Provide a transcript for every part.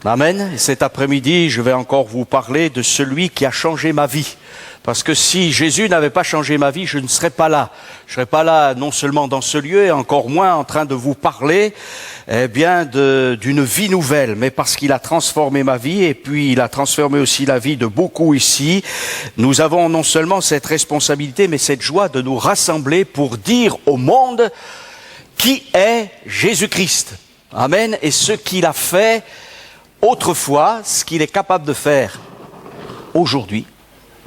Amen. Et cet après-midi, je vais encore vous parler de celui qui a changé ma vie. Parce que si Jésus n'avait pas changé ma vie, je ne serais pas là. Je ne serais pas là non seulement dans ce lieu, et encore moins en train de vous parler d'une vie nouvelle, mais parce qu'il a transformé ma vie et puis il a transformé aussi la vie de beaucoup ici. Nous avons non seulement cette responsabilité, mais cette joie de nous rassembler pour dire au monde qui est Jésus-Christ. Amen. Et ce qu'il a fait autrefois, ce qu'il est capable de faire aujourd'hui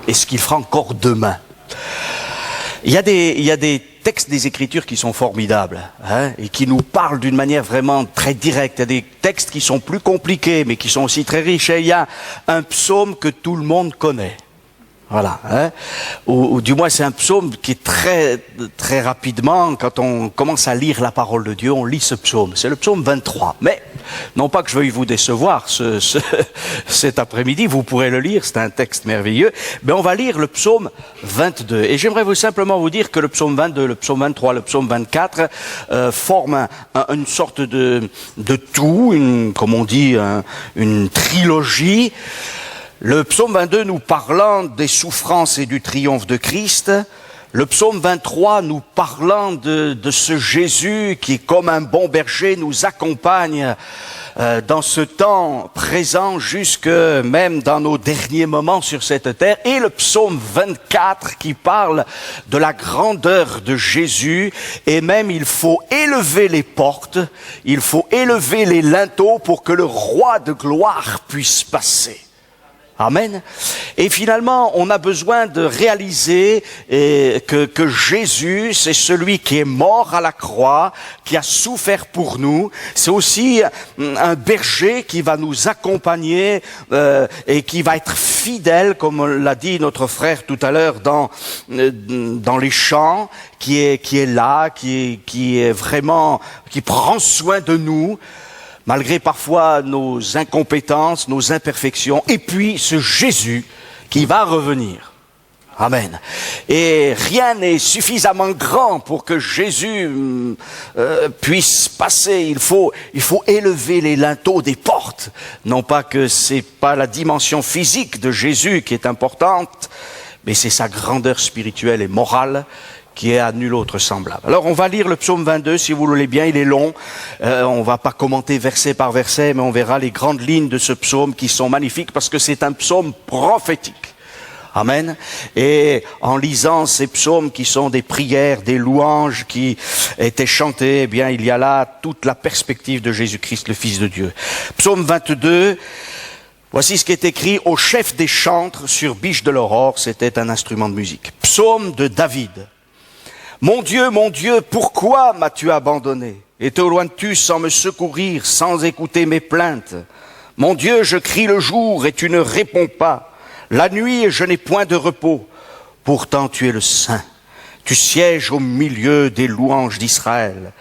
et ce qu'il fera encore demain. Il y a des textes des Écritures qui sont formidables et qui nous parlent d'une manière vraiment très directe. Il y a des textes qui sont plus compliqués mais qui sont aussi très riches. Et il y a un psaume que tout le monde connaît. Voilà, ou du moins c'est un psaume qui est très rapidement, quand on commence à lire la parole de Dieu, on lit ce psaume. C'est le psaume 23. Mais non pas que je veuille vous décevoir cet après-midi, vous pourrez le lire, c'est un texte merveilleux. Mais on va lire le psaume 22. Et j'aimerais simplement vous dire que le psaume 22, le psaume 23, le psaume 24 forment une sorte de tout, comme on dit, une trilogie. Le psaume 22 nous parlant des souffrances et du triomphe de Christ. Le psaume 23 nous parlant de ce Jésus qui, comme un bon berger, nous accompagne dans ce temps présent jusque même dans nos derniers moments sur cette terre. Et le psaume 24 qui parle de la grandeur de Jésus. Et même il faut élever les portes, il faut élever les linteaux pour que le roi de gloire puisse passer. Amen. Et finalement, on a besoin de réaliser que Jésus, c'est celui qui est mort à la croix, qui a souffert pour nous. C'est aussi un berger qui va nous accompagner et qui va être fidèle, comme l'a dit notre frère tout à l'heure dans les chants, qui est là, qui est vraiment, qui prend soin de nous. Malgré parfois nos incompétences, nos imperfections, et puis ce Jésus qui va revenir. Amen. Et rien n'est suffisamment grand pour que Jésus puisse passer. Il faut élever les linteaux des portes. Non pas que c'est pas la dimension physique de Jésus qui est importante, mais c'est sa grandeur spirituelle et morale qui est à nul autre semblable. Alors on va lire le psaume 22, si vous le voulez bien, il est long. On va pas commenter verset par verset, mais on verra les grandes lignes de ce psaume qui sont magnifiques parce que c'est un psaume prophétique. Amen. Et en lisant ces psaumes qui sont des prières, des louanges qui étaient chantées, eh bien il y a là toute la perspective de Jésus-Christ, le Fils de Dieu. Psaume 22, voici ce qui est écrit au chef des chantres sur biche de l'aurore, c'était un instrument de musique. Psaume de David. Mon Dieu, pourquoi m'as-tu abandonné? Et t'éloignes-tu sans me secourir, sans écouter mes plaintes? Mon Dieu, je crie le jour et tu ne réponds pas. La nuit, je n'ai point de repos. Pourtant, tu es le Saint. Tu sièges au milieu des louanges d'Israël.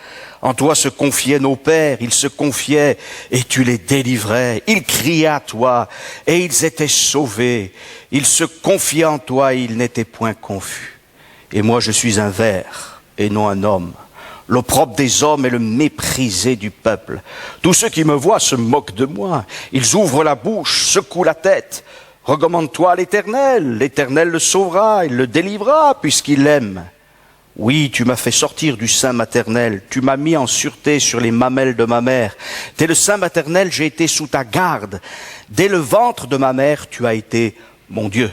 En toi se confiaient nos pères, ils se confiaient et tu les délivrais. Ils criaient à toi et ils étaient sauvés. Ils se confiaient en toi et ils n'étaient point confus. Et moi je suis un ver et non un homme, l'opprobre des hommes et le méprisé du peuple. Tous ceux qui me voient se moquent de moi, ils ouvrent la bouche, secouent la tête. Recommande-toi à l'Éternel, l'Éternel le sauvera, il le délivrera puisqu'il l'aime. Oui, tu m'as fait sortir du sein maternel, tu m'as mis en sûreté sur les mamelles de ma mère. Dès le sein maternel, j'ai été sous ta garde. Dès le ventre de ma mère, tu as été mon Dieu.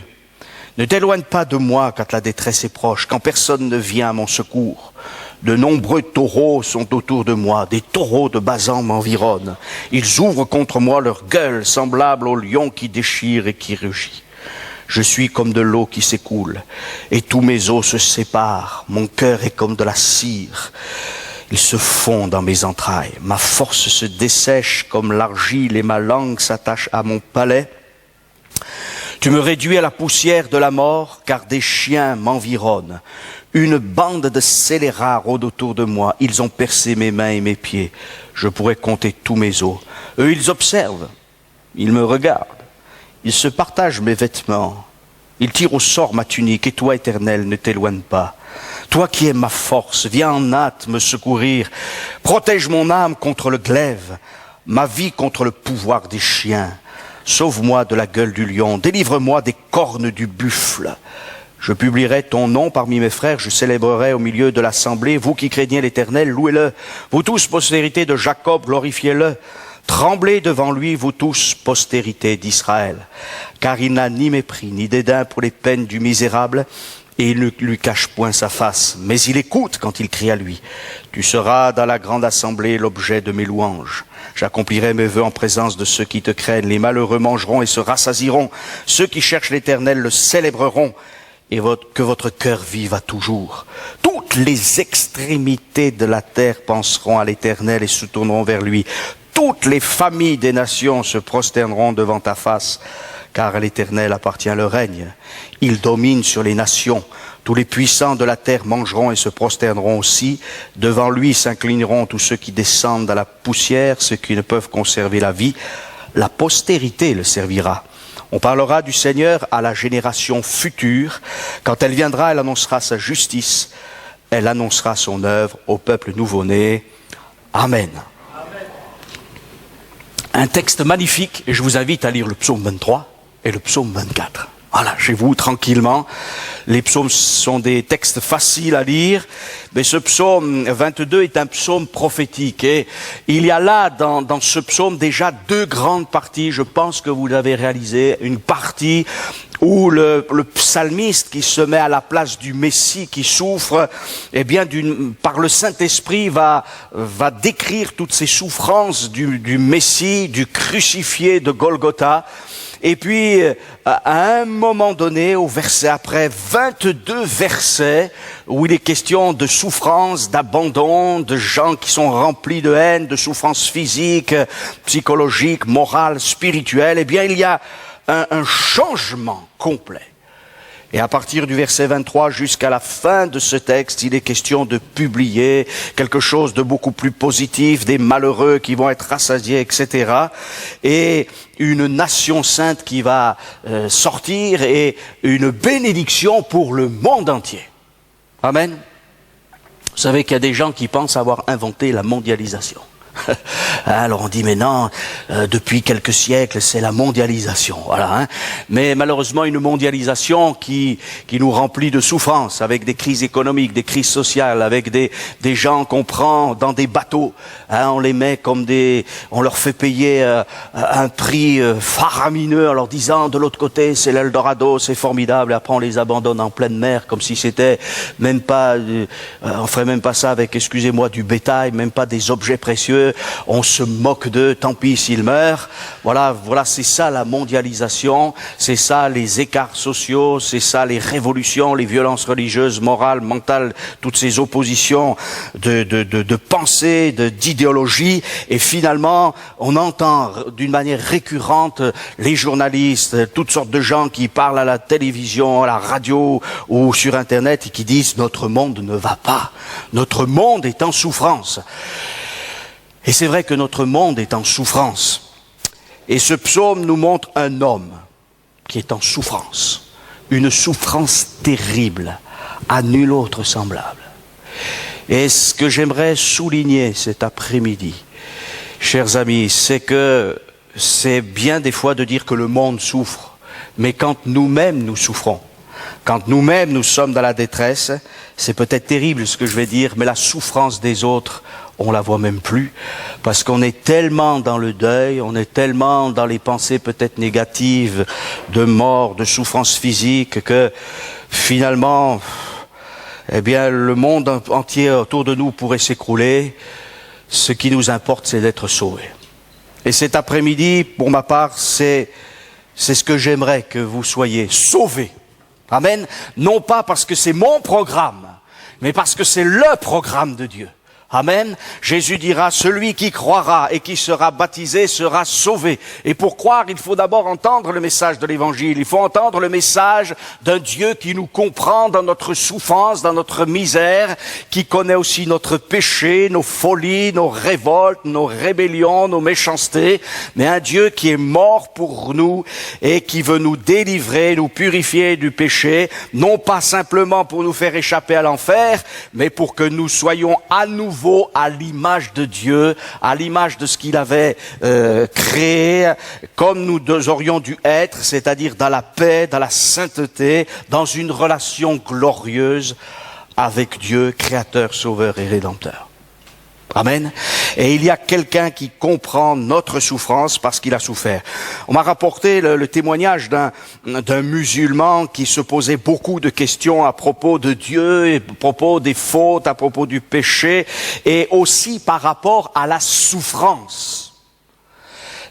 Ne t'éloigne pas de moi quand la détresse est proche, quand personne ne vient à mon secours. De nombreux taureaux sont autour de moi, des taureaux de Basan m'environnent. Ils ouvrent contre moi leur gueule, semblable au lion qui déchire et qui rugit. Je suis comme de l'eau qui s'écoule, et tous mes os se séparent. Mon cœur est comme de la cire. Il se fond dans mes entrailles. Ma force se dessèche comme l'argile et ma langue s'attache à mon palais. Tu me réduis à la poussière de la mort, car des chiens m'environnent. Une bande de scélérats rôde autour de moi. Ils ont percé mes mains et mes pieds. Je pourrais compter tous mes os. Eux, ils observent. Ils me regardent. Ils se partagent mes vêtements. Ils tirent au sort ma tunique. Et toi, Éternel, ne t'éloigne pas. Toi qui es ma force, viens en hâte me secourir. Protège mon âme contre le glaive. ma vie contre le pouvoir des chiens. Sauve-moi de la gueule du lion, délivre-moi des cornes du buffle. Je publierai ton nom parmi mes frères, je célébrerai au milieu de l'assemblée. Vous qui craignez l'Éternel, louez-le. Vous tous, postérité de Jacob, glorifiez-le. Tremblez devant lui, vous tous, postérité d'Israël. Car il n'a ni mépris, ni dédain pour les peines du misérable, et il ne lui cache point sa face. Mais il écoute quand il crie à lui. Tu seras dans la grande assemblée l'objet de mes louanges. J'accomplirai mes vœux en présence de ceux qui te craignent. Les malheureux mangeront et se rassasieront. Ceux qui cherchent l'Éternel le célébreront. Et que votre cœur vive à toujours. Toutes les extrémités de la terre penseront à l'Éternel et se tourneront vers lui. Toutes les familles des nations se prosterneront devant ta face, car à l'Éternel appartient le règne. Il domine sur les nations. Tous les puissants de la terre mangeront et se prosterneront aussi. Devant lui s'inclineront tous ceux qui descendent à la poussière, ceux qui ne peuvent conserver la vie. La postérité le servira. On parlera du Seigneur à la génération future. Quand elle viendra, elle annoncera sa justice. Elle annoncera son œuvre au peuple nouveau-né. Amen. Amen. Un texte magnifique, et je vous invite à lire le psaume 23 et le psaume 24. Voilà, chez vous, tranquillement. Les psaumes sont des textes faciles à lire, mais ce psaume 22 est un psaume prophétique. Et il y a là, dans ce psaume, déjà deux grandes parties. Je pense que vous l'avez réalisé. Une partie où le psalmiste qui se met à la place du Messie qui souffre, eh bien, par le Saint-Esprit va décrire toutes ces souffrances du Messie, du crucifié de Golgotha. Et puis, à un moment donné, au verset après, 22 versets, où il est question de souffrance, d'abandon, de gens qui sont remplis de haine, de souffrance physique, psychologique, morale, spirituelle, eh bien, il y a un changement complet. Et à partir du verset 23 jusqu'à la fin de ce texte, il est question de publier quelque chose de beaucoup plus positif, des malheureux qui vont être rassasiés, etc. Et une nation sainte qui va sortir et une bénédiction pour le monde entier. Amen. Vous savez qu'il y a des gens qui pensent avoir inventé la mondialisation. Alors on dit mais non, depuis quelques siècles c'est la mondialisation, voilà. Hein. Mais malheureusement une mondialisation qui nous remplit de souffrance, avec des crises économiques, des crises sociales, avec des gens qu'on prend dans des bateaux, hein, on les met comme on leur fait payer un prix faramineux en leur disant de l'autre côté c'est l'Eldorado, c'est formidable, et après on les abandonne en pleine mer comme si c'était même pas, on ferait même pas ça avec, excusez-moi, du bétail, même pas des objets précieux. On se moque d'eux, tant pis s'ils meurent. Voilà, c'est ça la mondialisation, c'est ça les écarts sociaux, c'est ça les révolutions, les violences religieuses, morales, mentales, toutes ces oppositions de pensée, d'idéologie. Et finalement, on entend d'une manière récurrente les journalistes, toutes sortes de gens qui parlent à la télévision, à la radio ou sur Internet et qui disent « Notre monde ne va pas, notre monde est en souffrance ». Et c'est vrai que notre monde est en souffrance. Et ce psaume nous montre un homme qui est en souffrance. Une souffrance terrible, à nul autre semblable. Et ce que j'aimerais souligner cet après-midi, chers amis, c'est que c'est bien des fois de dire que le monde souffre. Mais quand nous-mêmes nous souffrons, quand nous-mêmes nous sommes dans la détresse, c'est peut-être terrible ce que je vais dire, mais la souffrance des autres, on la voit même plus, parce qu'on est tellement dans le deuil, on est tellement dans les pensées peut-être négatives de mort, de souffrance physique, que finalement, eh bien, le monde entier autour de nous pourrait s'écrouler. Ce qui nous importe, c'est d'être sauvés. Et cet après-midi, pour ma part, c'est ce que j'aimerais que vous soyez sauvés. Amen. Non pas parce que c'est mon programme, mais parce que c'est le programme de Dieu. Amen. Jésus dira, celui qui croira et qui sera baptisé sera sauvé. Et pour croire, il faut d'abord entendre le message de l'Évangile. Il faut entendre le message d'un Dieu qui nous comprend dans notre souffrance, dans notre misère, qui connaît aussi notre péché, nos folies, nos révoltes, nos rébellions, nos méchancetés. Mais un Dieu qui est mort pour nous et qui veut nous délivrer, nous purifier du péché, non pas simplement pour nous faire échapper à l'enfer, mais pour que nous soyons à nouveau nouveau à l'image de Dieu, à l'image de ce qu'il avait créé, comme nous aurions dû être, c'est-à-dire dans la paix, dans la sainteté, dans une relation glorieuse avec Dieu, Créateur, Sauveur et Rédempteur. Amen. Et il y a quelqu'un qui comprend notre souffrance parce qu'il a souffert. On m'a rapporté le témoignage d'un musulman qui se posait beaucoup de questions à propos de Dieu, à propos des fautes, à propos du péché, et aussi par rapport à la souffrance.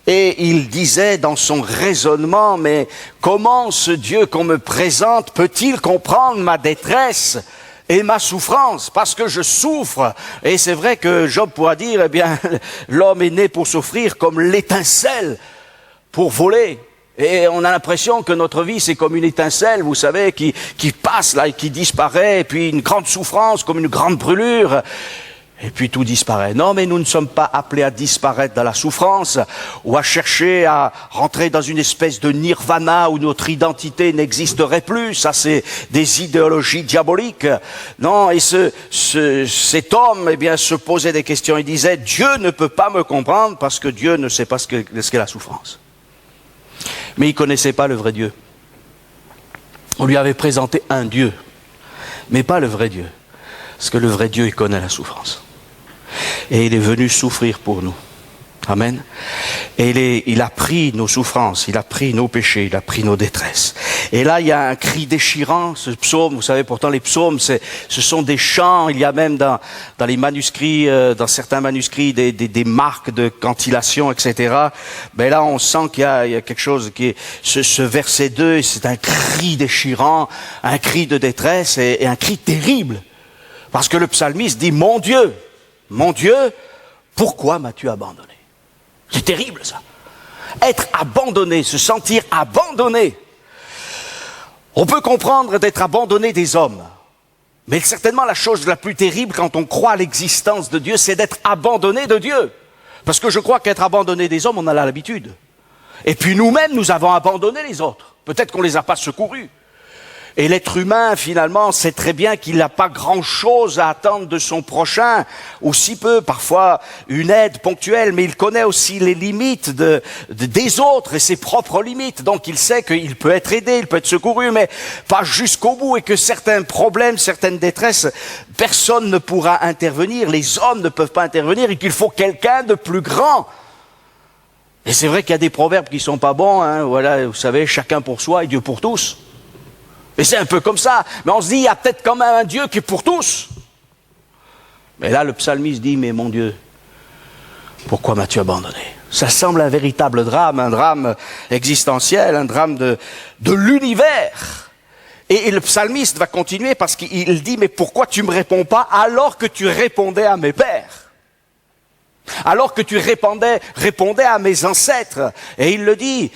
Et il disait dans son raisonnement, mais comment ce Dieu qu'on me présente peut-il comprendre ma détresse et ma souffrance, parce que je souffre. Et c'est vrai que Job pourra dire, eh bien, l'homme est né pour souffrir comme l'étincelle pour voler. Et on a l'impression que notre vie, c'est comme une étincelle, vous savez, qui passe là et qui disparaît, et puis une grande souffrance, comme une grande brûlure. Et puis tout disparaît. Non, mais nous ne sommes pas appelés à disparaître dans la souffrance ou à chercher à rentrer dans une espèce de nirvana où notre identité n'existerait plus. Ça, c'est des idéologies diaboliques. Non, et cet homme, eh bien, se posait des questions. Il disait, Dieu ne peut pas me comprendre parce que Dieu ne sait pas ce qu'est la souffrance. Mais il connaissait pas le vrai Dieu. On lui avait présenté un Dieu, mais pas le vrai Dieu. Parce que le vrai Dieu, il connaît la souffrance. Et il est venu souffrir pour nous. Amen. Et il a pris nos souffrances, il a pris nos péchés, il a pris nos détresses. Et là, il y a un cri déchirant, ce psaume, vous savez, pourtant les psaumes, ce sont des chants, il y a même dans les manuscrits, dans certains manuscrits, des marques de cantillation, etc. Ben là, on sent qu'il y a quelque chose qui est, ce verset 2, c'est un cri déchirant, un cri de détresse et un cri terrible. Parce que le psalmiste dit, mon Dieu, pourquoi m'as-tu abandonné? C'est terrible ça. Être abandonné, se sentir abandonné. On peut comprendre d'être abandonné des hommes. Mais certainement la chose la plus terrible quand on croit à l'existence de Dieu, c'est d'être abandonné de Dieu. Parce que je crois qu'être abandonné des hommes, on en a l'habitude. Et puis nous-mêmes, nous avons abandonné les autres. Peut-être qu'on ne les a pas secourus. Et l'être humain, finalement, sait très bien qu'il n'a pas grand-chose à attendre de son prochain, ou si peu, parfois une aide ponctuelle, mais il connaît aussi les limites des autres et ses propres limites. Donc il sait qu'il peut être aidé, il peut être secouru, mais pas jusqu'au bout, et que certains problèmes, certaines détresses, personne ne pourra intervenir, les hommes ne peuvent pas intervenir, et qu'il faut quelqu'un de plus grand. Et c'est vrai qu'il y a des proverbes qui sont pas bons, hein, voilà, vous savez, chacun pour soi et Dieu pour tous. Et c'est un peu comme ça. Mais on se dit, il y a peut-être quand même un Dieu qui est pour tous. Mais là, le psalmiste dit, mais mon Dieu, pourquoi m'as-tu abandonné? Ça semble un véritable drame, un drame existentiel, un drame de l'univers. Et le psalmiste va continuer parce qu'il dit, mais pourquoi tu ne me réponds pas alors que tu répondais à mes pères? Alors que tu répondais à mes ancêtres. Et il le dit,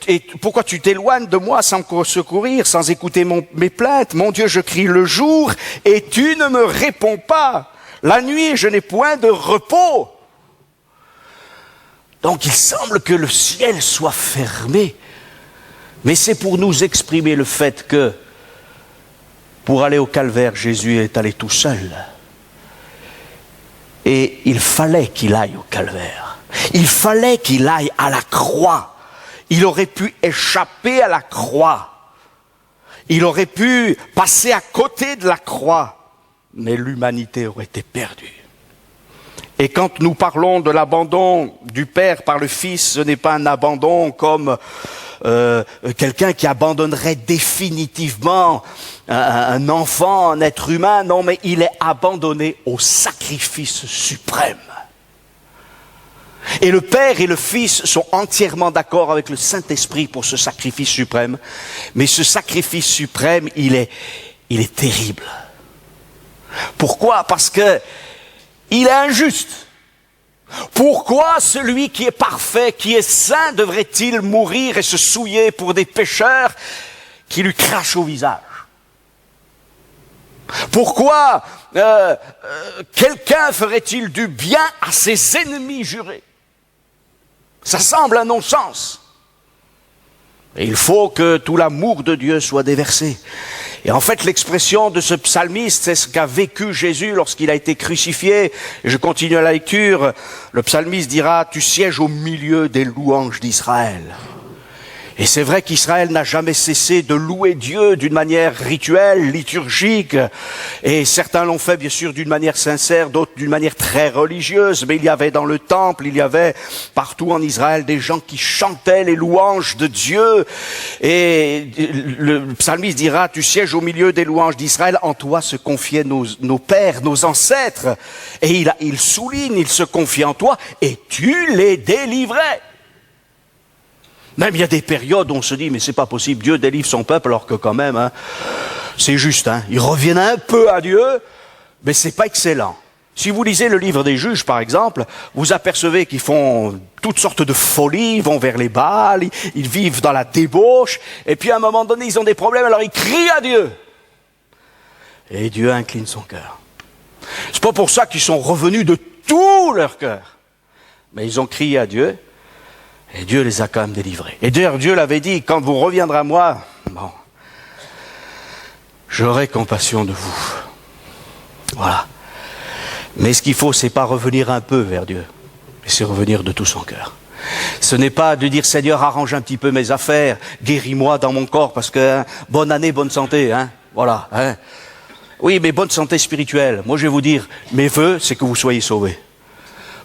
et pourquoi tu t'éloignes de moi sans me secourir, sans écouter mes plaintes? Mon Dieu, je crie le jour et tu ne me réponds pas. La nuit, je n'ai point de repos. Donc il semble que le ciel soit fermé. Mais c'est pour nous exprimer le fait que pour aller au calvaire, Jésus est allé tout seul. Et il fallait qu'il aille au calvaire. Il fallait qu'il aille à la croix. Il aurait pu échapper à la croix. Il aurait pu passer à côté de la croix. Mais l'humanité aurait été perdue. Et quand nous parlons de l'abandon du Père par le Fils, ce n'est pas un abandon comme quelqu'un qui abandonnerait définitivement un enfant, un être humain. Non, mais il est abandonné au sacrifice suprême. Et le Père et le Fils sont entièrement d'accord avec le Saint-Esprit pour ce sacrifice suprême. Mais ce sacrifice suprême, il est terrible. Pourquoi? Parce que il est injuste. Pourquoi celui qui est parfait, qui est saint, devrait-il mourir et se souiller pour des pécheurs qui lui crachent au visage? Pourquoi quelqu'un ferait-il du bien à ses ennemis jurés? Ça semble un non-sens. Et il faut que tout l'amour de Dieu soit déversé. Et en fait, l'expression de ce psalmiste, c'est ce qu'a vécu Jésus lorsqu'il a été crucifié. Et je continue la lecture. Le psalmiste dira, tu sièges au milieu des louanges d'Israël. Et c'est vrai qu'Israël n'a jamais cessé de louer Dieu d'une manière rituelle, liturgique. Et certains l'ont fait bien sûr d'une manière sincère, d'autres d'une manière très religieuse. Mais il y avait dans le temple, il y avait partout en Israël des gens qui chantaient les louanges de Dieu. Et le psalmiste dira, tu sièges au milieu des louanges d'Israël, en toi se confiaient nos pères, nos ancêtres. Et il souligne, il se confie en toi et tu les délivrais. Même il y a des périodes où on se dit, mais c'est pas possible, Dieu délivre son peuple, alors que quand même, c'est juste, ils reviennent un peu à Dieu, mais c'est pas excellent. Si vous lisez le livre des Juges, par exemple, vous apercevez qu'ils font toutes sortes de folies, ils vont vers les Baals, ils vivent dans la débauche, et puis à un moment donné, ils ont des problèmes, alors ils crient à Dieu. Et Dieu incline son cœur. C'est pas pour ça qu'ils sont revenus de tout leur cœur, mais ils ont crié à Dieu, et Dieu les a quand même délivrés. Et d'ailleurs, Dieu l'avait dit, quand vous reviendrez à moi, j'aurai compassion de vous. Voilà. Mais ce qu'il faut, c'est pas revenir un peu vers Dieu, mais c'est revenir de tout son cœur. Ce n'est pas de dire, Seigneur, arrange un petit peu mes affaires, guéris-moi dans mon corps, parce que bonne année, bonne santé, voilà. Oui, mais bonne santé spirituelle. Moi, je vais vous dire, mes vœux, c'est que vous soyez sauvés.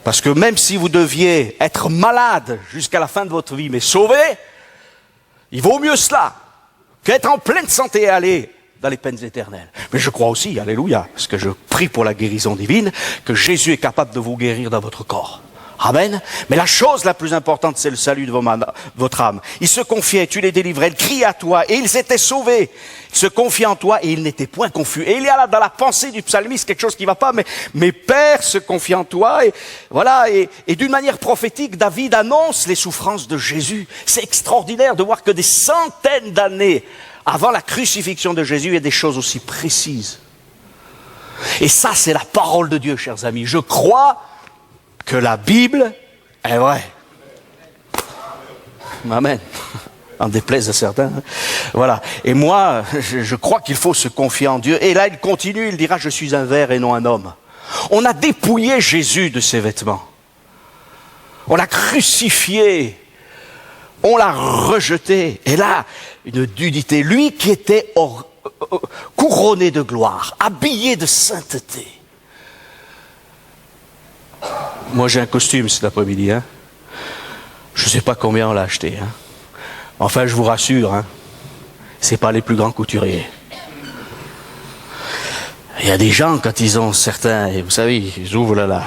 Parce que même si vous deviez être malade jusqu'à la fin de votre vie, mais sauvé, il vaut mieux cela qu'être en pleine santé et aller dans les peines éternelles. Mais je crois aussi, alléluia, parce que je prie pour la guérison divine, que Jésus est capable de vous guérir dans votre corps. Amen. Mais la chose la plus importante, c'est le salut de votre âme. Ils se confiaient, tu les délivrais, ils criaient à toi, et ils étaient sauvés. Ils se confiaient en toi, et ils n'étaient point confus. Et il y a là, dans la pensée du psalmiste, quelque chose qui ne va pas, mais mes pères se confient en toi, et voilà, et d'une manière prophétique, David annonce les souffrances de Jésus. C'est extraordinaire de voir que des centaines d'années avant la crucifixion de Jésus, il y a des choses aussi précises. Et ça, c'est la parole de Dieu, chers amis. Je crois que la Bible est vraie. Amen. En déplaise à certains. Voilà. Et moi, je crois qu'il faut se confier en Dieu. Et là, il continue, il dira, je suis un ver et non un homme. On a dépouillé Jésus de ses vêtements. On l'a crucifié. On l'a rejeté. Et là, une nudité. Lui qui était couronné de gloire, habillé de sainteté. Moi, j'ai un costume cet après-midi. Je ne sais pas combien on l'a acheté. Enfin, je vous rassure, c'est pas les plus grands couturiers. Il y a des gens, quand ils ont certains, et vous savez, ils ouvrent là.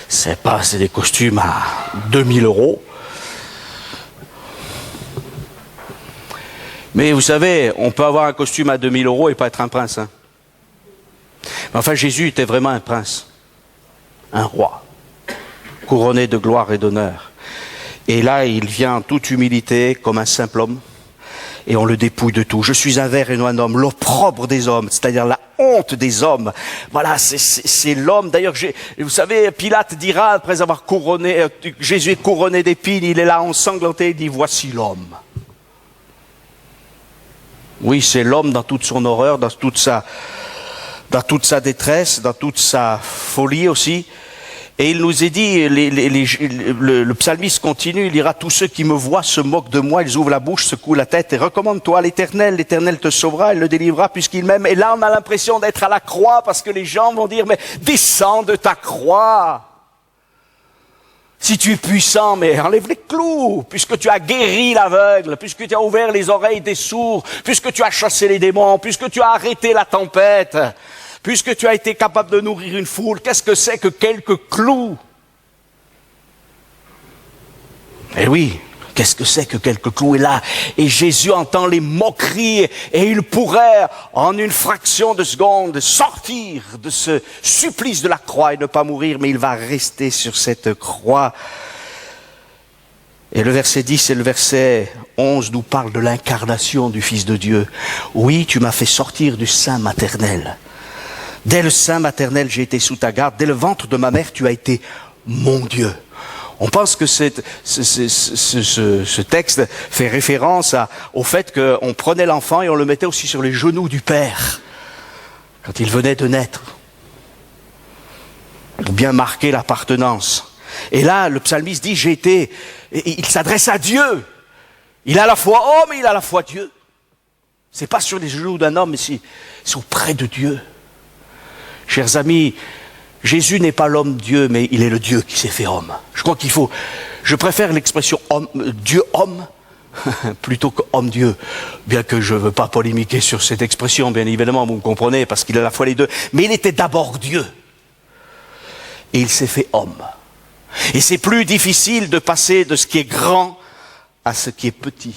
C'est des costumes à 2000 €. Mais vous savez, on peut avoir un costume à 2000 € et pas être un prince. Mais enfin, Jésus était vraiment un prince. Un roi, couronné de gloire et d'honneur. Et là, il vient en toute humilité, comme un simple homme, et on le dépouille de tout. Je suis un ver et non un homme, l'opprobre des hommes, c'est-à-dire la honte des hommes. Voilà, c'est l'homme. D'ailleurs, vous savez, Pilate dira, après avoir couronné, Jésus est couronné d'épines, il est là ensanglanté, il dit, voici l'homme. Oui, c'est l'homme dans toute son horreur, dans toute sa détresse, dans toute sa folie aussi. Et il nous est dit, le psalmiste continue, il dira, tous ceux qui me voient se moquent de moi, ils ouvrent la bouche, secouent la tête et recommande-toi à l'Éternel, l'Éternel te sauvera, il le délivrera puisqu'il m'aime. Et là, on a l'impression d'être à la croix parce que les gens vont dire, mais descends de ta croix. Si tu es puissant, mais enlève les clous, puisque tu as guéri l'aveugle, puisque tu as ouvert les oreilles des sourds, puisque tu as chassé les démons, puisque tu as arrêté la tempête, puisque tu as été capable de nourrir une foule, qu'est-ce que c'est que quelques clous? Eh oui, qu'est-ce que c'est que quelques clous? Et là, et Jésus entend les moqueries, et il pourrait, en une fraction de seconde, sortir de ce supplice de la croix et ne pas mourir, mais il va rester sur cette croix. Et le verset 10 et le verset 11 nous parlent de l'incarnation du Fils de Dieu. Oui, tu m'as fait sortir du sein maternel. Dès le sein maternel, j'ai été sous ta garde. Dès le ventre de ma mère, tu as été mon Dieu. On pense que ce texte fait référence au fait qu'on prenait l'enfant et on le mettait aussi sur les genoux du Père, quand il venait de naître, pour bien marquer l'appartenance. Et là, le psalmiste dit, il s'adresse à Dieu. Il est à la fois homme et il est à la fois Dieu. C'est pas sur les genoux d'un homme, mais c'est auprès de Dieu. Chers amis, Jésus n'est pas l'homme-Dieu, mais il est le Dieu qui s'est fait homme. Je préfère l'expression Dieu-homme plutôt que homme-Dieu. Bien que je ne veux pas polémiquer sur cette expression, bien évidemment, vous me comprenez, parce qu'il est à la fois les deux. Mais il était d'abord Dieu. Et il s'est fait homme. Et c'est plus difficile de passer de ce qui est grand à ce qui est petit,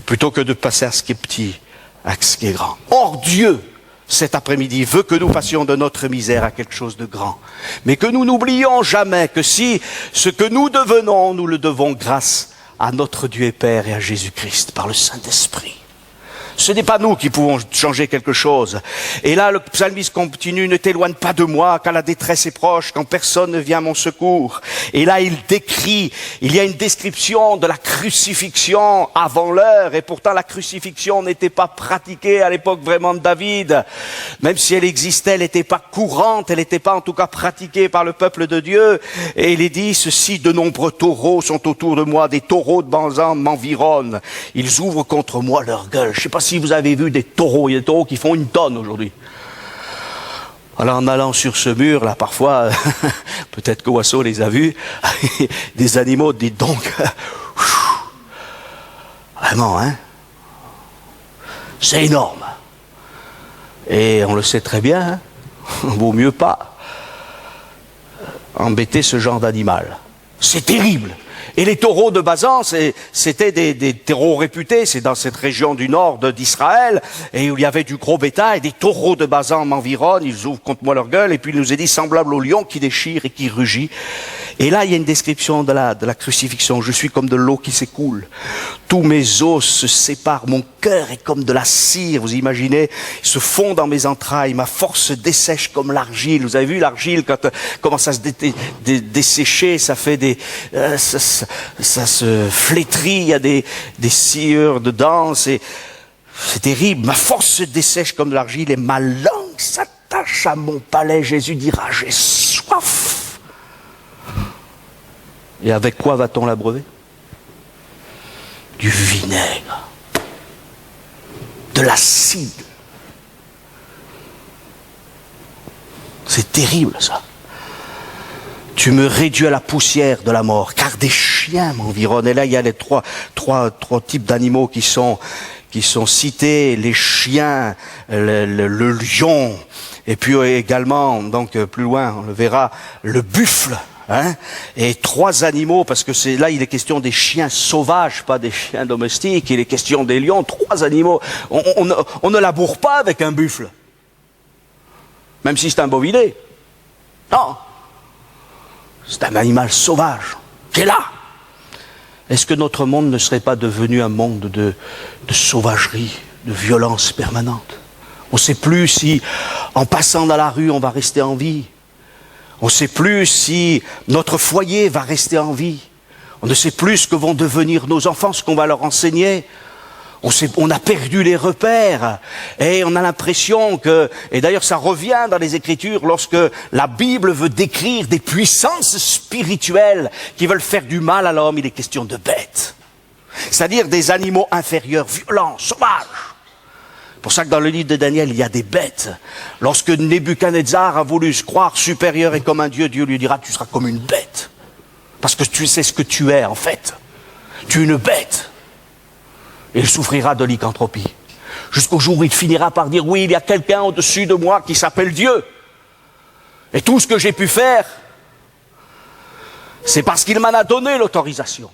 plutôt que de passer à ce qui est petit à ce qui est grand. Or, Dieu, cet après-midi, veut que nous passions de notre misère à quelque chose de grand. Mais que nous n'oublions jamais que si ce que nous devenons, nous le devons grâce à notre Dieu et Père et à Jésus-Christ par le Saint-Esprit. Ce n'est pas nous qui pouvons changer quelque chose. Et là, le psalmiste continue, ne t'éloigne pas de moi, quand la détresse est proche, quand personne ne vient à mon secours. Et là, il y a une description de la crucifixion avant l'heure, et pourtant la crucifixion n'était pas pratiquée à l'époque vraiment de David. Même si elle existait, elle n'était pas courante, elle n'était pas en tout cas pratiquée par le peuple de Dieu. Et il est dit, ceci, de nombreux taureaux sont autour de moi, des taureaux de Bazan m'environnent. Ils ouvrent contre moi leur gueule. Je sais pas si vous avez vu des taureaux, il y a des taureaux qui font 1 tonne aujourd'hui. Alors en allant sur ce mur, là, parfois, peut-être que Wasso les a vus, des animaux, dites donc, vraiment, hein, c'est énorme. Et on le sait très bien, hein, vaut mieux pas embêter ce genre d'animal. C'est terrible. Et les taureaux de Bazan, c'était des taureaux réputés, c'est dans cette région du nord d'Israël, et où il y avait du gros bétail, des taureaux de Bazan m'environnent, ils ouvrent contre moi leur gueule, et puis il nous est dit, semblable au lion qui déchire et qui rugit. Et là, il y a une description de la crucifixion. Je suis comme de l'eau qui s'écoule. Tous mes os se séparent. Mon cœur est comme de la cire. Vous imaginez, il se fond dans mes entrailles. Ma force se dessèche comme l'argile. Vous avez vu l'argile quand commence à se dessécher, ça fait ça se flétrit. Il y a des sciures dedans. C'est terrible. Ma force se dessèche comme de l'argile et ma langue s'attache à mon palais. Jésus dira, j'ai soif. Et avec quoi va-t-on l'abreuver? Du vinaigre, de l'acide. C'est terrible ça. Tu me réduis à la poussière de la mort, car des chiens m'environnent. Et là, il y a les trois types d'animaux qui sont cités, les chiens, le lion, et puis également, donc plus loin, on le verra, le buffle. Hein, et 3 animaux, parce que là il est question des chiens sauvages, pas des chiens domestiques, il est question des lions, 3 animaux. On ne laboure pas avec un buffle, même si c'est un bovidé. Non, c'est un animal sauvage qui est là. Est-ce que notre monde ne serait pas devenu un monde de sauvagerie, de violence permanente? On ne sait plus si, en passant dans la rue, on va rester en vie. On ne sait plus si notre foyer va rester en vie. On ne sait plus ce que vont devenir nos enfants, ce qu'on va leur enseigner. On a perdu les repères. Et on a l'impression que, et d'ailleurs ça revient dans les Écritures, lorsque la Bible veut décrire des puissances spirituelles qui veulent faire du mal à l'homme, il est question de bêtes. C'est-à-dire des animaux inférieurs, violents, sauvages. C'est pour ça que dans le livre de Daniel, il y a des bêtes. Lorsque Nebuchadnezzar a voulu se croire supérieur et comme un dieu, Dieu lui dira, tu seras comme une bête. Parce que tu sais ce que tu es en fait. Tu es une bête. Et il souffrira de lycanthropie. Jusqu'au jour où il finira par dire, oui, il y a quelqu'un au-dessus de moi qui s'appelle Dieu. Et tout ce que j'ai pu faire, c'est parce qu'il m'en a donné l'autorisation.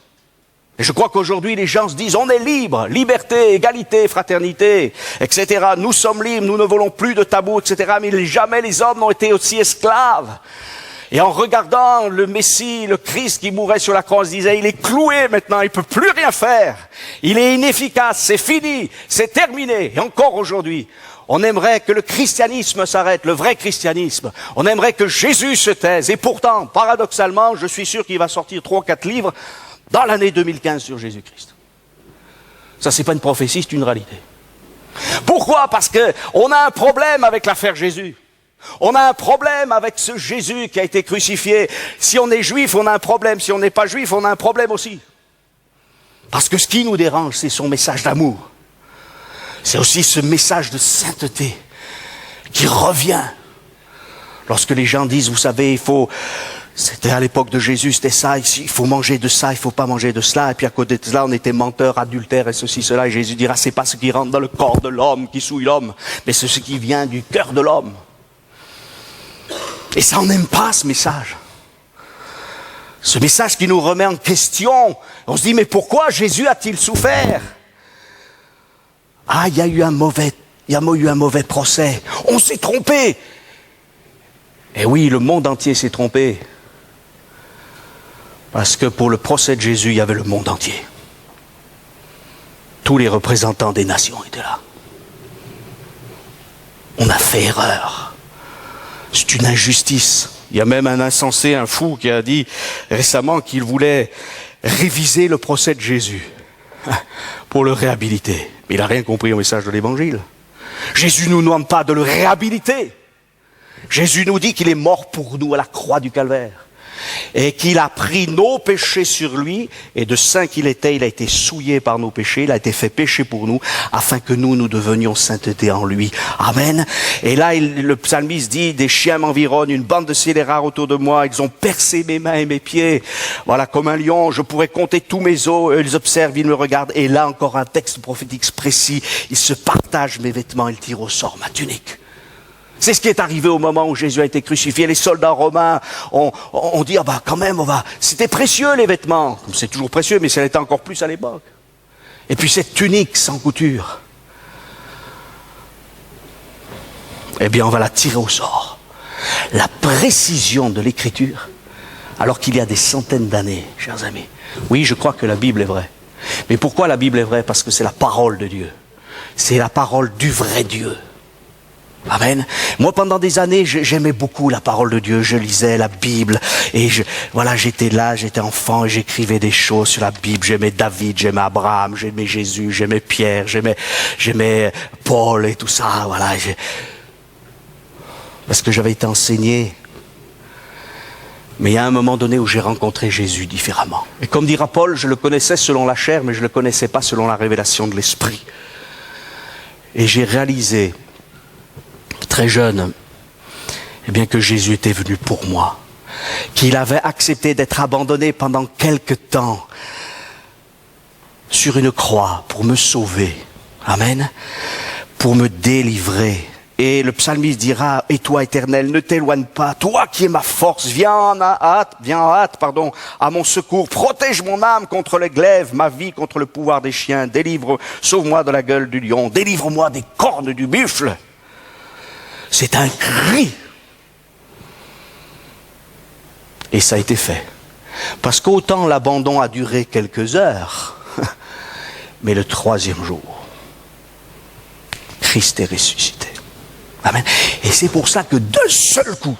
Et je crois qu'aujourd'hui, les gens se disent, on est libre, liberté, égalité, fraternité, etc. Nous sommes libres, nous ne voulons plus de tabous, etc. Mais jamais les hommes n'ont été aussi esclaves. Et en regardant le Messie, le Christ qui mourait sur la croix, on se disait, il est cloué maintenant, il ne peut plus rien faire. Il est inefficace, c'est fini, c'est terminé. Et encore aujourd'hui, On aimerait que le christianisme s'arrête, le vrai christianisme. On aimerait que Jésus se taise. Et pourtant, paradoxalement, je suis sûr qu'il va sortir 3 ou 4 livres dans l'année 2015 sur Jésus-Christ. Ça, c'est pas une prophétie, c'est une réalité. Pourquoi? Parce qu'on a un problème avec l'affaire Jésus. On a un problème avec ce Jésus qui a été crucifié. Si on est juif, on a un problème. Si on n'est pas juif, on a un problème aussi. Parce que ce qui nous dérange, c'est son message d'amour. C'est aussi ce message de sainteté qui revient. Lorsque les gens disent, vous savez, c'était à l'époque de Jésus, c'était ça, il faut manger de ça, il ne faut pas manger de cela. Et puis à côté de cela, on était menteurs, adultères et ceci, cela. Et Jésus dira, c'est pas ce qui rentre dans le corps de l'homme qui souille l'homme, mais c'est ce qui vient du cœur de l'homme. Et ça, on n'aime pas ce message. Ce message qui nous remet en question. On se dit, mais pourquoi Jésus a-t-il souffert? Ah, il y a eu un mauvais procès. On s'est trompé. Et oui, le monde entier s'est trompé. Parce que pour le procès de Jésus, il y avait le monde entier. Tous les représentants des nations étaient là. On a fait erreur. C'est une injustice. Il y a même un insensé, un fou qui a dit récemment qu'il voulait réviser le procès de Jésus pour le réhabiliter. Mais il n'a rien compris au message de l'Évangile. Jésus ne nous demande pas de le réhabiliter. Jésus nous dit qu'il est mort pour nous à la croix du Calvaire. Et qu'il a pris nos péchés sur lui, et de saint qu'il était, il a été souillé par nos péchés, il a été fait péché pour nous, afin que nous devenions sainteté en lui. Amen. Et là, le psalmiste dit, des chiens m'environnent, une bande de scélérats autour de moi, ils ont percé mes mains et mes pieds. Voilà, comme un lion, je pourrais compter tous mes os, ils observent, ils me regardent. Et là, encore un texte prophétique précis, ils se partagent mes vêtements, ils tirent au sort ma tunique. C'est ce qui est arrivé au moment où Jésus a été crucifié. Les soldats romains ont dit, ah bah quand même, c'était précieux les vêtements. C'est toujours précieux, mais ça l'était encore plus à l'époque. Et puis cette tunique sans couture, eh bien on va la tirer au sort. La précision de l'écriture, alors qu'il y a des centaines d'années, chers amis. Oui, je crois que la Bible est vraie. Mais pourquoi la Bible est vraie? Parce que c'est la parole de Dieu. C'est la parole du vrai Dieu. Amen. Moi, pendant des années, j'aimais beaucoup la parole de Dieu. Je lisais la Bible et j'étais là, j'étais enfant et j'écrivais des choses sur la Bible. J'aimais David, j'aimais Abraham, j'aimais Jésus, j'aimais Pierre, j'aimais Paul et tout ça. Voilà. Parce que j'avais été enseigné. Mais il y a un moment donné où j'ai rencontré Jésus différemment. Et comme dira Paul, je le connaissais selon la chair, mais je ne le connaissais pas selon la révélation de l'Esprit. Et j'ai réalisé très jeune, eh bien que Jésus était venu pour moi, qu'il avait accepté d'être abandonné pendant quelque temps sur une croix pour me sauver, amen, pour me délivrer. Et le psalmiste dira, et toi éternel, ne t'éloigne pas, toi qui es ma force, viens en hâte, à mon secours, protège mon âme contre les glaives, ma vie contre le pouvoir des chiens, sauve-moi de la gueule du lion, délivre-moi des cornes du buffle. C'est un cri. Et ça a été fait. Parce qu'autant l'abandon a duré quelques heures, mais le 3e jour, Christ est ressuscité. Amen. Et c'est pour ça que d'un seul coup,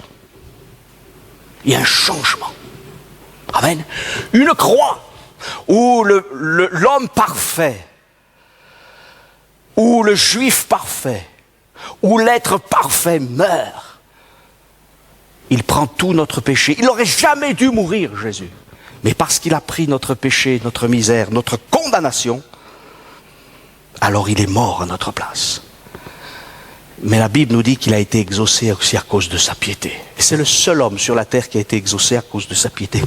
il y a un changement. Amen. Une croix où l'homme parfait, où le juif parfait, où l'être parfait meurt. Il prend tout notre péché. Il n'aurait jamais dû mourir, Jésus. Mais parce qu'il a pris notre péché, notre misère, notre condamnation, alors il est mort à notre place. Mais la Bible nous dit qu'il a été exaucé aussi à cause de sa piété. Et c'est le seul homme sur la terre qui a été exaucé à cause de sa piété.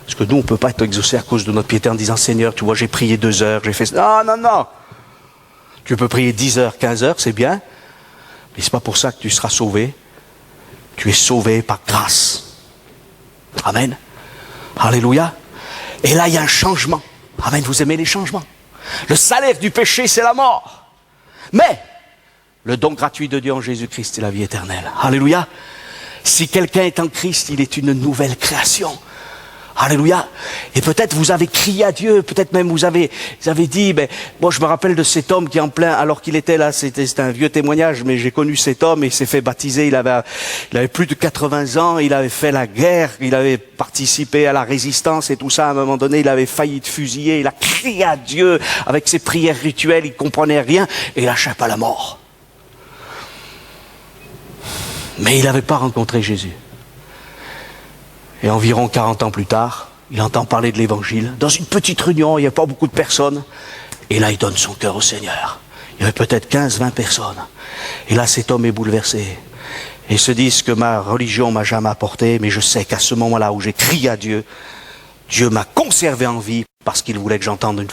Parce que nous, on ne peut pas être exaucé à cause de notre piété en disant, Seigneur, tu vois, j'ai prié 2 heures, j'ai fait ça. Non. Tu peux prier 10 heures, 15 heures, c'est bien. Mais ce n'est pas pour ça que tu seras sauvé. Tu es sauvé par grâce. Amen. Alléluia. Et là, il y a un changement. Amen. Vous aimez les changements? Le salaire du péché, c'est la mort. Mais le don gratuit de Dieu en Jésus-Christ, c'est la vie éternelle. Alléluia. Si quelqu'un est en Christ, il est une nouvelle création. Alléluia. Et peut-être vous avez crié à Dieu, peut-être même vous avez dit, moi je me rappelle de cet homme qui est en plein, alors qu'il était là, c'était un vieux témoignage, mais j'ai connu cet homme et il s'est fait baptiser, il avait plus de 80 ans, il avait fait la guerre, il avait participé à la résistance et tout ça, à un moment donné, il avait failli être fusillé, il a crié à Dieu avec ses prières rituelles, il comprenait rien et il a échappé à la mort. Mais il n'avait pas rencontré Jésus. Et environ 40 ans plus tard, il entend parler de l'évangile, dans une petite réunion, il n'y a pas beaucoup de personnes, et là il donne son cœur au Seigneur. Il y avait peut-être 15-20 personnes. Et là cet homme est bouleversé. Et se dit ce que ma religion m'a jamais apporté, mais je sais qu'à ce moment-là où j'ai crié à Dieu, Dieu m'a conservé en vie parce qu'il voulait que j'entende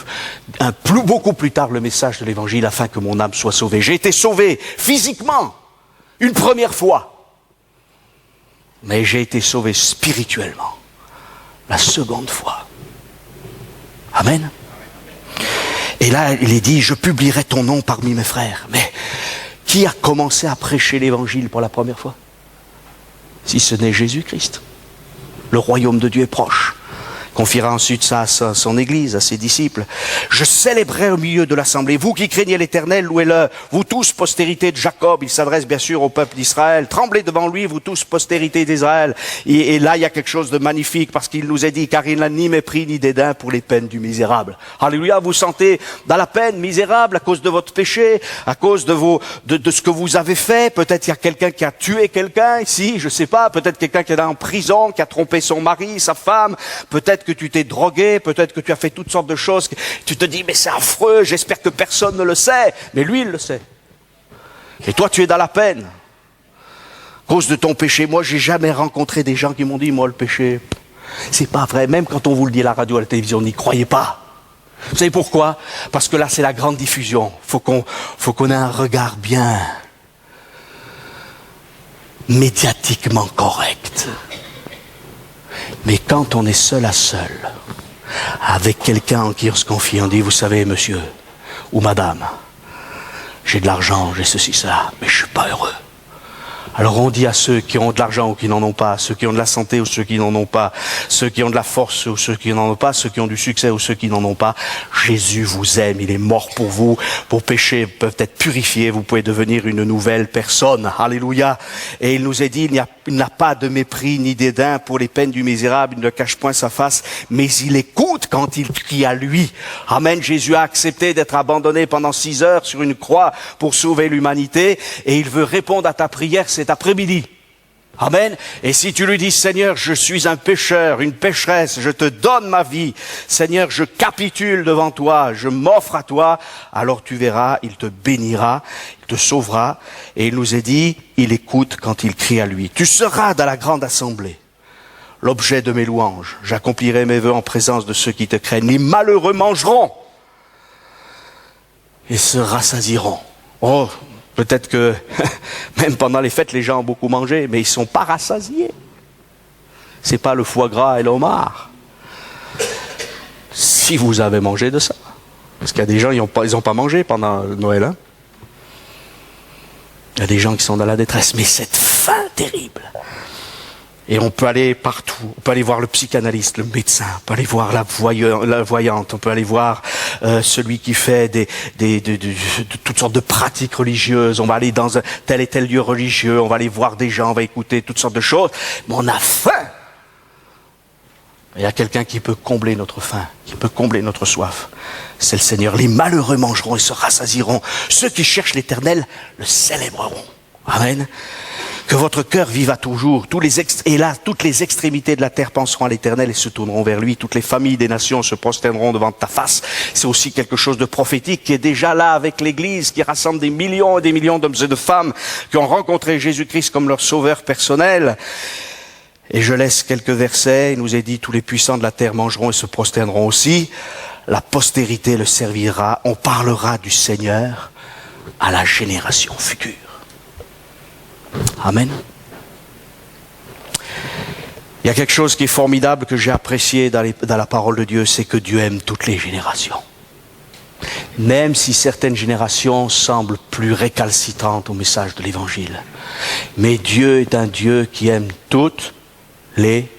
beaucoup plus tard le message de l'évangile afin que mon âme soit sauvée. J'ai été sauvé physiquement, une première fois. Mais j'ai été sauvé spirituellement, la seconde fois. Amen. Et là, il est dit, je publierai ton nom parmi mes frères. Mais qui a commencé à prêcher l'évangile pour la première fois? Si ce n'est Jésus-Christ. Le royaume de Dieu est proche. Confiera ensuite ça à son Église, à ses disciples. Je célébrerai au milieu de l'assemblée. Vous qui craignez l'Éternel, louez-le. Vous tous, postérité de Jacob. Il s'adresse bien sûr au peuple d'Israël. Tremblez devant lui, vous tous, postérité d'Israël. Et là, il y a quelque chose de magnifique parce qu'il nous a dit, car il n'a ni mépris ni dédain pour les peines du misérable. Alléluia, vous sentez dans la peine, misérable, à cause de votre péché, à cause de ce que vous avez fait. Peut-être il y a quelqu'un qui a tué quelqu'un ici, je sais pas. Peut-être quelqu'un qui est en prison, qui a trompé son mari, sa femme. Peut-être que tu t'es drogué, peut-être que tu as fait toutes sortes de choses, tu te dis mais c'est affreux, j'espère que personne ne le sait, mais lui il le sait. Et toi tu es dans la peine, à cause de ton péché. Moi j'ai jamais rencontré des gens qui m'ont dit moi le péché, c'est pas vrai, même quand on vous le dit à la radio, à la télévision, n'y croyez pas. Vous savez pourquoi? Parce que là c'est la grande diffusion, faut qu'on ait un regard bien médiatiquement correct. Mais quand on est seul à seul, avec quelqu'un en qui on se confie, on dit, vous savez, monsieur ou madame, j'ai de l'argent, j'ai ceci, ça, mais je suis pas heureux. Alors on dit à ceux qui ont de l'argent ou qui n'en ont pas, ceux qui ont de la santé ou ceux qui n'en ont pas, ceux qui ont de la force ou ceux qui n'en ont pas, ceux qui ont du succès ou ceux qui n'en ont pas, Jésus vous aime, il est mort pour vous, vos péchés peuvent être purifiés, vous pouvez devenir une nouvelle personne. Alléluia. Et il nous est dit, il n'a pas de mépris ni dédain pour les peines du misérable, il ne cache point sa face, mais il écoute quand il crie à lui. Amen. Jésus a accepté d'être abandonné pendant 6 heures sur une croix pour sauver l'humanité et il veut répondre à ta prière cet après-midi. Amen. Et si tu lui dis, Seigneur, je suis un pécheur, une pécheresse, je te donne ma vie. Seigneur, je capitule devant toi, je m'offre à toi. Alors tu verras, il te bénira, il te sauvera. Et il nous est dit, il écoute quand il crie à lui. Tu seras dans la grande assemblée, l'objet de mes louanges. J'accomplirai mes vœux en présence de ceux qui te craignent. Les malheureux mangeront et se rassasieront. Oh, peut-être que même pendant les fêtes, les gens ont beaucoup mangé, mais ils ne sont pas rassasiés. Ce n'est pas le foie gras et le homard. Si vous avez mangé de ça. Parce qu'il y a des gens, ils n'ont pas mangé pendant Noël. Hein. Il y a des gens qui sont dans la détresse. Mais cette faim terrible. Et on peut aller partout. On peut aller voir le psychanalyste, le médecin. On peut aller voir la voyante. On peut aller voir celui qui fait de toutes sortes de pratiques religieuses. On va aller dans tel et tel lieu religieux. On va aller voir des gens. On va écouter toutes sortes de choses. Mais on a faim. Il y a quelqu'un qui peut combler notre faim, qui peut combler notre soif. C'est le Seigneur. Les malheureux mangeront et se rassasieront. Ceux qui cherchent l'Éternel le célébreront. Amen. Que votre cœur vive à toujours. Et là, toutes les extrémités de la terre penseront à l'Éternel et se tourneront vers lui. Toutes les familles des nations se prosterneront devant ta face. C'est aussi quelque chose de prophétique qui est déjà là avec l'Église, qui rassemble des millions et des millions d'hommes et de femmes qui ont rencontré Jésus-Christ comme leur sauveur personnel. Et je laisse quelques versets. Il nous est dit, tous les puissants de la terre mangeront et se prosterneront aussi. La postérité le servira. On parlera du Seigneur à la génération future. Amen. Il y a quelque chose qui est formidable que j'ai apprécié dans la parole de Dieu, c'est que Dieu aime toutes les générations. Même si certaines générations semblent plus récalcitrantes au message de l'Évangile. Mais Dieu est un Dieu qui aime toutes les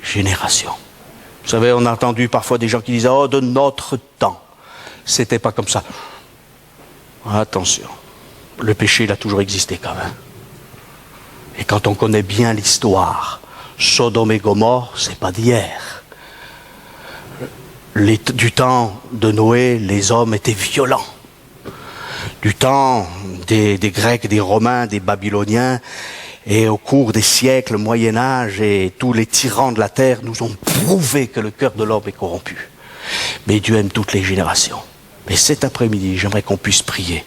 générations. Vous savez, on a entendu parfois des gens qui disaient « Oh, de notre temps ». C'était pas comme ça. Attention, le péché, il a toujours existé quand même. Et quand on connaît bien l'histoire, Sodome et Gomorrhe, c'est pas d'hier. Du temps de Noé, les hommes étaient violents. Du temps des Grecs, des Romains, des Babyloniens, et au cours des siècles, Moyen-Âge et tous les tyrans de la terre nous ont prouvé que le cœur de l'homme est corrompu. Mais Dieu aime toutes les générations. Mais cet après-midi, j'aimerais qu'on puisse prier.